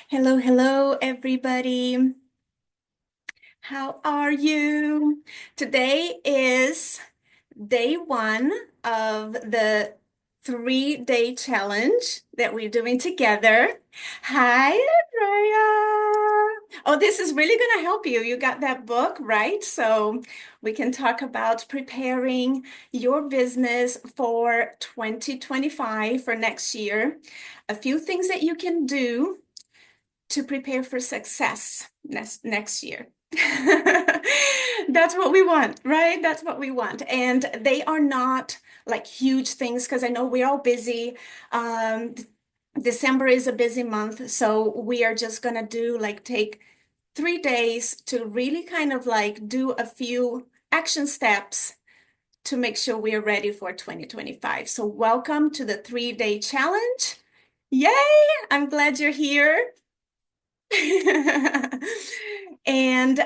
Hello, hello, everybody. How are you? Today is day one of the 3-day challenge that we're doing together. Hi, Andrea. Oh, this is really going to help you. You got that book, right? So we can talk about preparing your business for 2025 for next year. A few things that you can do to prepare for success next year. That's what we want, right? That's what we want. And they are not like huge things because I know we're all busy. December is a busy month, so we are just gonna do like take 3 days to really kind of like do a few action steps to make sure we are ready for 2025. So welcome to the 3-day challenge. Yay! I'm glad you're here. And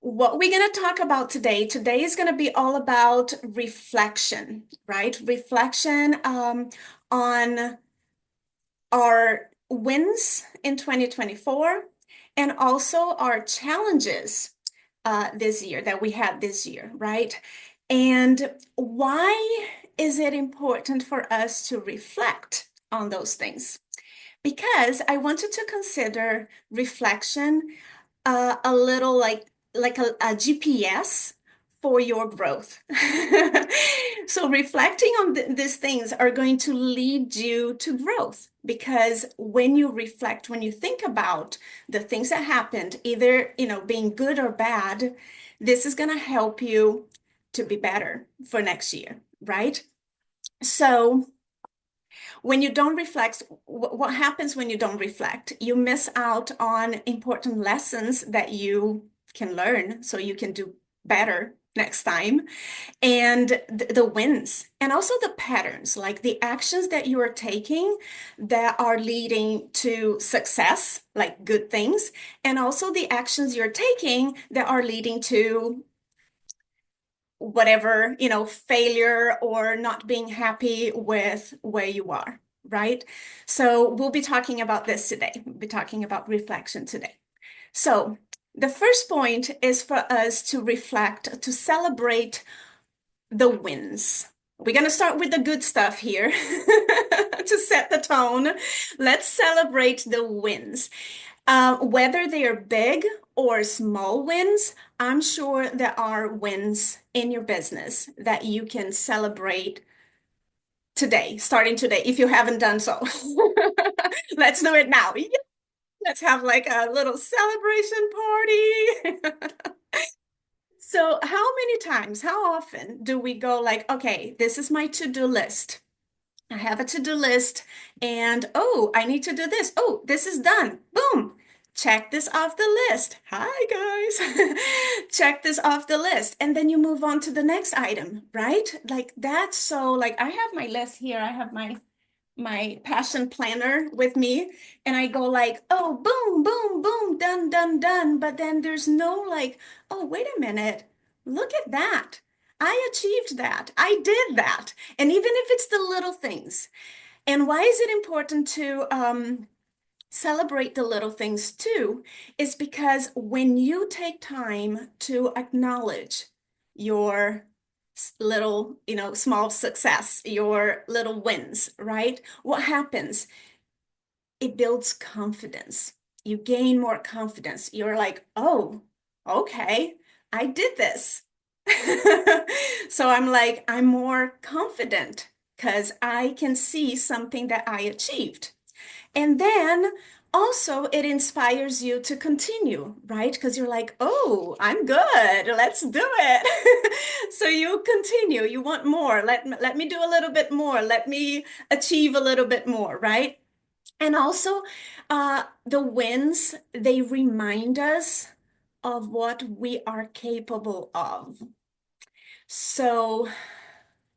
what we're going to talk about today is going to be all about reflection, right? Reflection on our wins in 2024 and also our challenges this year that we had this year, right? And why is it important for us to reflect on those things? Because I wanted to consider reflection a little like a GPS for your growth. So reflecting on these things are going to lead you to growth because when you reflect, when you think about the things that happened, either, being good or bad, this is going to help you to be better for next year, right? So when you don't reflect, what happens when you don't reflect? You miss out on important lessons that you can learn so you can do better next time, and the wins, and also the patterns, like the actions that you are taking that are leading to success, like good things, and also the actions you're taking that are leading to whatever, failure or not being happy with where you are, right? So we'll be talking about this today. We'll be talking about reflection today. So the first point is for us to reflect, to celebrate the wins. We're going to start with the good stuff here to set the tone. Let's celebrate the wins. Whether they are big or small wins, I'm sure there are wins in your business that you can celebrate today, starting today, if you haven't done so. Let's do it now. Yeah, let's have like a little celebration party. So, how many times, how often do we go like, okay, this is my to-do list. I have a to-do list and oh, I need to do this. Oh, this is done. Boom. Check this off the list. Hi, guys. Check this off the list. And then you move on to the next item, right? Like that's so like I have my list here. I have my passion planner with me and I go like, oh, boom, boom, boom, done, done, done. But then there's no like, oh, wait a minute. Look at that. I achieved that. I did that. And even if it's the little things. And why is it important to celebrate the little things too? Is because when you take time to acknowledge your little, small success, your little wins, right? What happens? It builds confidence. You gain more confidence. You're like, oh, okay, I did this. So I'm like, I'm more confident because I can see something that I achieved. And then also it inspires you to continue, right? Because you're like, oh, I'm good. Let's do it. So you continue. You want more. Let me do a little bit more. Let me achieve a little bit more, right? And also, the wins, they remind us of what we are capable of. So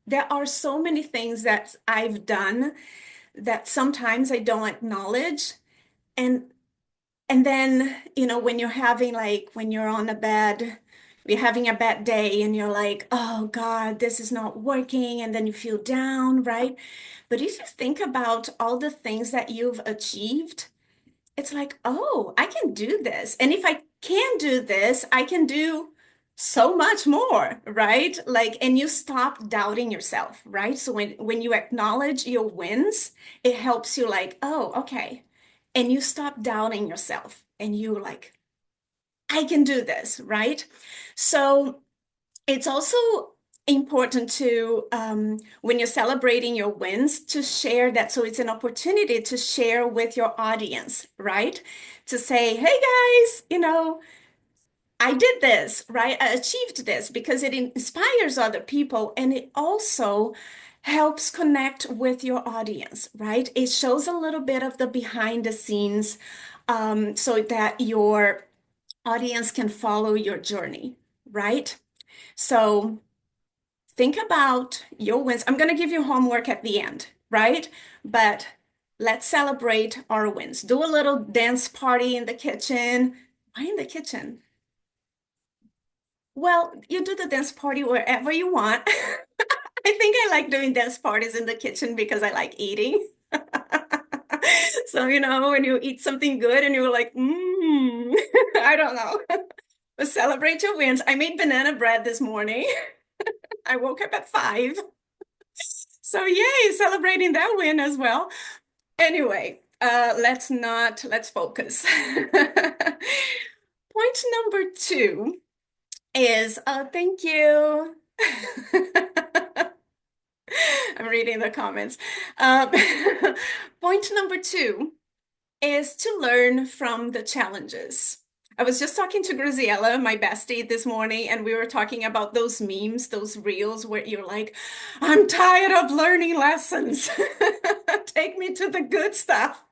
there are so many things that I've done that sometimes I don't acknowledge. And and then, when you're having like when you're on a bad, you're having a bad day and you're like, oh God, this is not working. And then you feel down, right? But if you think about all the things that you've achieved, it's like, oh, I can do this. And if I can do this, I can do so much more, right? Like, and you stop doubting yourself, right? So when you acknowledge your wins, it helps you like, oh, okay. And you stop doubting yourself and you like, I can do this, right? So it's also important to, when you're celebrating your wins, to share that. So it's an opportunity to share with your audience, right? To say, hey guys, I did this, right? I achieved this because it inspires other people and it also helps connect with your audience, right? It shows a little bit of the behind the scenes, so that your audience can follow your journey, right? So think about your wins. I'm going to give you homework at the end, right? But let's celebrate our wins. Do a little dance party in the kitchen. Why in the kitchen? Well, you do the dance party wherever you want. I think I like doing dance parties in the kitchen because I like eating. So, when you eat something good and you're like, I don't know. But celebrate your wins. I made banana bread this morning. I woke up at 5. So yay, celebrating that win as well. Anyway, let's focus. Point number 2 is, oh, thank you. I'm reading the comments. Um, Point number 2 is to learn from the challenges. I was just talking to Graziella, my bestie, this morning, and we were talking about those memes, those reels where you're like, I'm tired of learning lessons. Take me to the good stuff.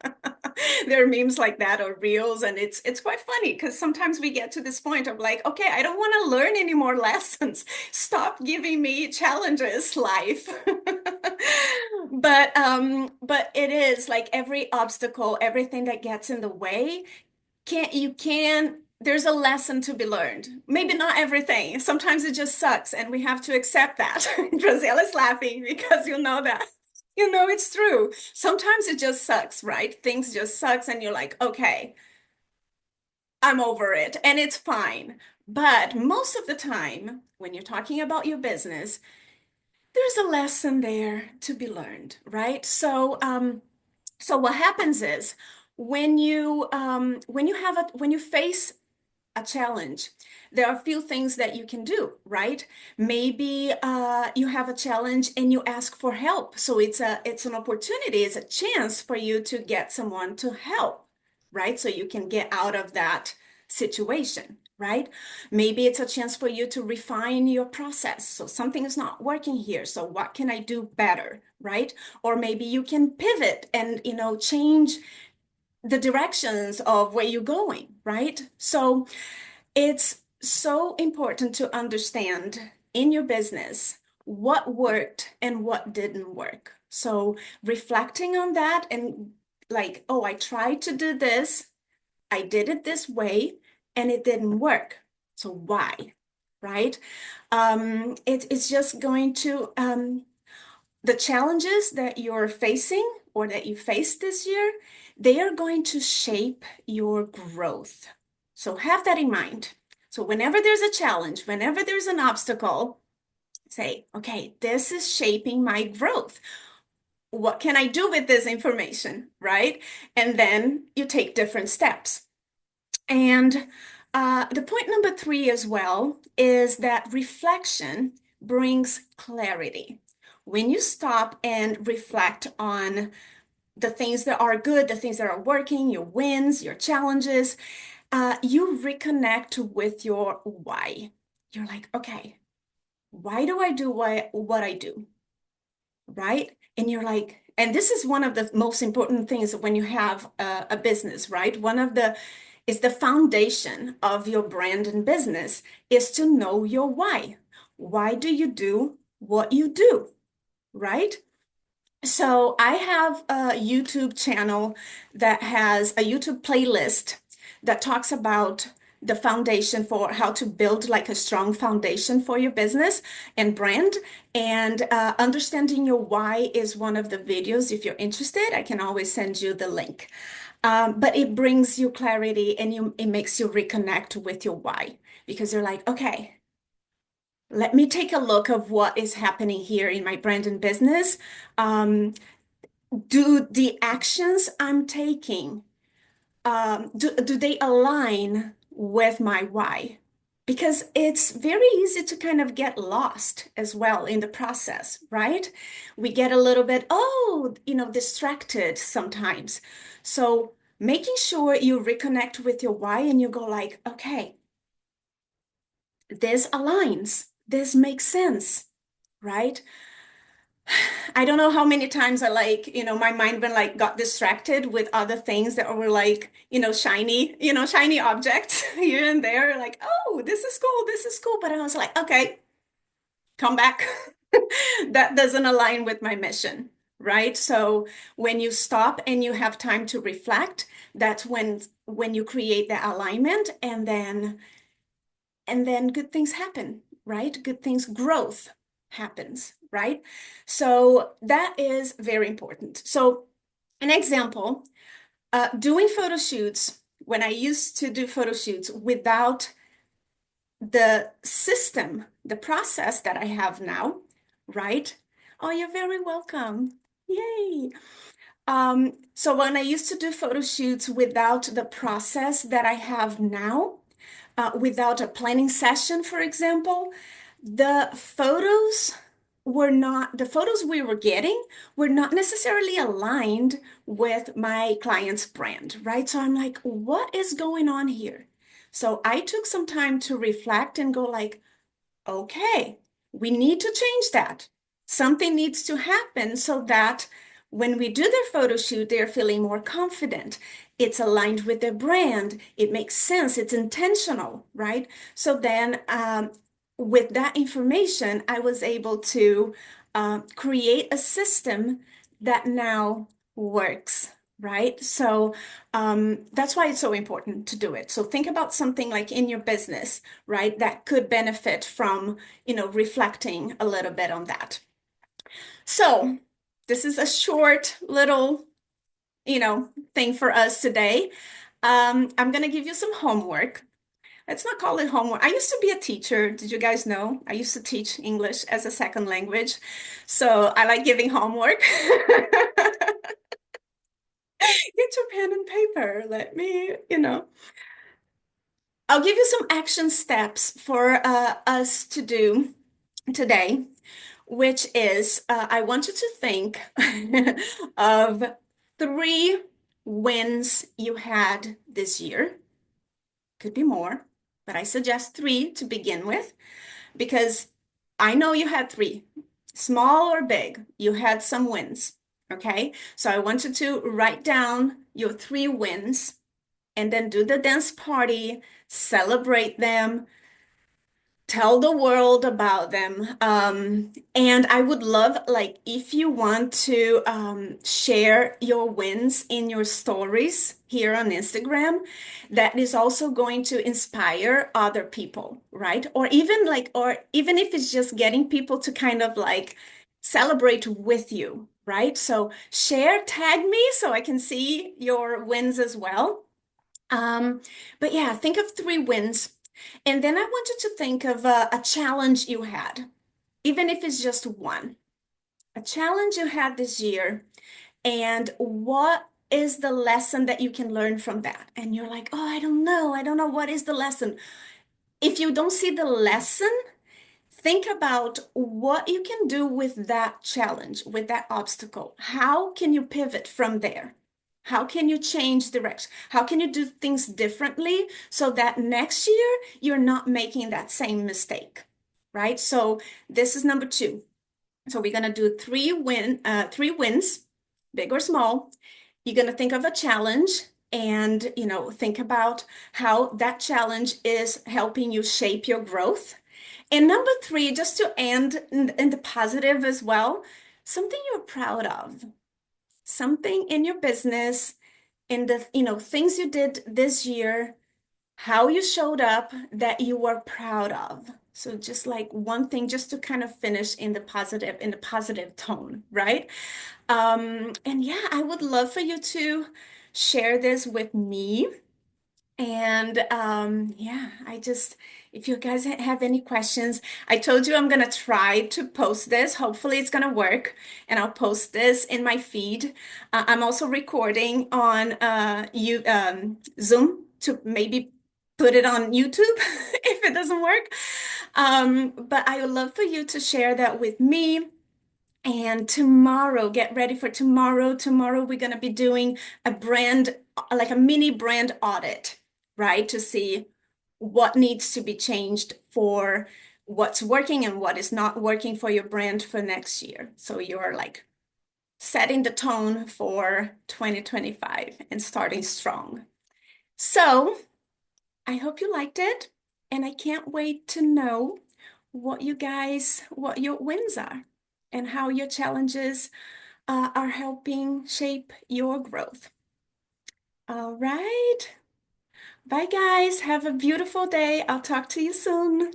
There are memes like that or reels, and it's quite funny because sometimes we get to this point of like, okay, I don't want to learn any more lessons. Stop giving me challenges, life. But it is like every obstacle, everything that gets in the way, there's a lesson to be learned. Maybe not everything. Sometimes it just sucks, and we have to accept that. Brazil is laughing because you know that. You know it's true. Sometimes it just sucks, right? Things just sucks, and you're like, okay, I'm over it, and it's fine. But most of the time, when you're talking about your business, there's a lesson there to be learned, right? So what happens is when you face a challenge, there are a few things that you can do, right? Maybe you have a challenge and you ask for help. So it's an opportunity, it's a chance for you to get someone to help, right? So you can get out of that situation, right? Maybe it's a chance for you to refine your process. So something is not working here. So what can I do better, right? Or maybe you can pivot and, change the directions of where you're going, right? So it's so important to understand in your business what worked and what didn't work. So reflecting on that and like, oh, I tried to do this, I did it this way, and it didn't work. So why? Right? It's just going to the challenges that you're facing or that you faced this year, they are going to shape your growth. So have that in mind. So whenever there's a challenge, whenever there's an obstacle, say, okay, this is shaping my growth. What can I do with this information, right? And then you take different steps. And the point number 3 as well is that reflection brings clarity. When you stop and reflect on the things that are good, the things that are working, your wins, your challenges, you reconnect with your why. You're like, okay, why do I do what I do? Right? And you're like, and this is one of the most important things when you have a business, right? One of the is the foundation of your brand and business is to know your why. Why do you do what you do, right? So I have a YouTube channel that has a YouTube playlist that talks about the foundation for how to build like a strong foundation for your business and brand. And understanding your why is one of the videos. If you're interested, I can always send you the link. But it brings you clarity and it makes you reconnect with your why because you're like, okay, let me take a look of what is happening here in my brand and business. Um, do the actions I'm taking, do they align with my why? Because it's very easy to kind of get lost as well in the process, right? We get a little bit, distracted sometimes. So making sure you reconnect with your why and you go like, okay, this aligns, this makes sense, right? I don't know how many times I my mind been like got distracted with other things that were like, shiny objects here and there, like, oh, this is cool. But I was like, okay, come back. That doesn't align with my mission, right? So when you stop and you have time to reflect, that's when you create that alignment and then good things happen, right? Good things, growth happens, right? So that is very important. So an example, doing photo shoots, when I used to do photo shoots without the system, the process that I have now, right? Oh, you're very welcome. Yay. So when I used to do photo shoots without the process that I have now, without a planning session, for example, the photos the photos we were getting were not necessarily aligned with my client's brand, right? So I'm like, what is going on here? So I took some time to reflect and go like, okay, we need to change that. Something needs to happen so that when we do their photo shoot, they're feeling more confident. It's aligned with their brand. It makes sense. It's intentional, right? So then, with that information, I was able to create a system that now works, right? So that's why it's so important to do it. So think about something like in your business, right, that could benefit from, reflecting a little bit on that. So this is a short little, thing for us today. I'm going to give you some homework. Let's not call it homework. I used to be a teacher. Did you guys know? I used to teach English as a second language. So I like giving homework. Get your pen and paper. Let me, I'll give you some action steps for us to do today, which is I want you to think of 3 wins you had this year. Could be more, but I suggest 3 to begin with because I know you had 3, small or big, you had some wins. Okay, so I want you to write down your 3 wins and then do the dance party, celebrate them, tell the world about them. And I would love, like, if you want to share your wins in your stories here on Instagram, that is also going to inspire other people, right? Or even if it's just getting people to kind of like celebrate with you, right? So share, tag me so I can see your wins as well. Um, but yeah, think of 3 wins. And then I want you to think of a challenge you had, even if it's just one, a challenge you had this year, and what is the lesson that you can learn from that? And you're like, oh, I don't know. I don't know what is the lesson. If you don't see the lesson, think about what you can do with that challenge, with that obstacle. How can you pivot from there? How can you change direction? How can you do things differently so that next year you're not making that same mistake, right? So this is number 2. So we're gonna do 3 wins, big or small. You're gonna think of a challenge and think about how that challenge is helping you shape your growth. And number 3, just to end in the positive as well, something you're proud of, something in your business, in the things you did this year how you showed up that you were proud of. So just like one thing, just to kind of finish in the positive tone, right? And yeah, I would love for you to share this with me. And yeah, if you guys have any questions, I told you I'm gonna try to post this. Hopefully, it's gonna work, and I'll post this in my feed. I'm also recording on Zoom to maybe put it on YouTube if it doesn't work. But I would love for you to share that with me. And tomorrow, get ready for tomorrow. Tomorrow, we're going to be doing a brand, like a mini brand audit, right? To see what needs to be changed for what's working and what is not working for your brand for next year. So you're like setting the tone for 2025 and starting strong. So I hope you liked it. And I can't wait to know what your wins are and how your challenges are helping shape your growth. All right. Bye, guys. Have a beautiful day. I'll talk to you soon.